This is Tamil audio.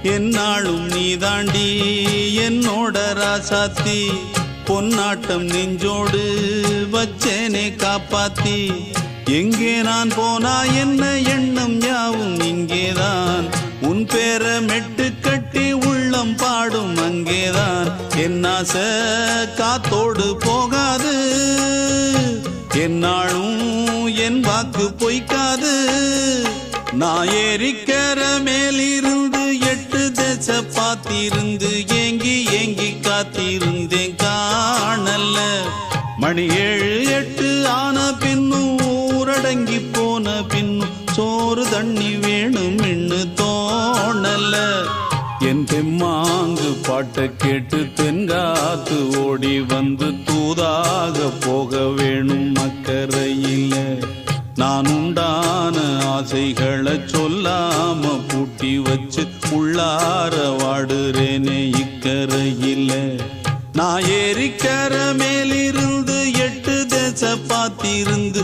என்னாலும் நீதாண்டி என்னோட ராசாத்தி பொன்னாட்டம் நெஞ்சோடு வச்சேனே காப்பாத்தி எங்கே நான் போனா என்ன எண்ணம் யாவும் இங்கேதான் உன் பேர மெட்டு கட்டி உள்ளம் பாடும் அங்கேதான் என்னாச காத்தோடு போகாது என்னாலும் என் வாக்கு பொய்க்காது நான் ஏறிக்கர மேலிருந்து 8 தேச பார்த்திருந்து ஏங்கி ஏங்கி காத்திருந்தேன் காணல மணி 7 8 ஆன பின்னும் ஊரடங்கி போன பின்னும் சோறு தண்ணி வேணும் இன்னு தோணல என் தெம்மாங்கு பாட்டை கேட்டு தென்காத்து ஓடி வந்து தூதாக போக வேணும் அக்கறையில நான் உண்டான ஆசைகளை சொல்லாம பூட்டி வச்சு உள்ளார வாடுறேனே இக்கரையில நான் ஏறிக்கர மேலிருந்து 8 தேச பார்த்திருந்து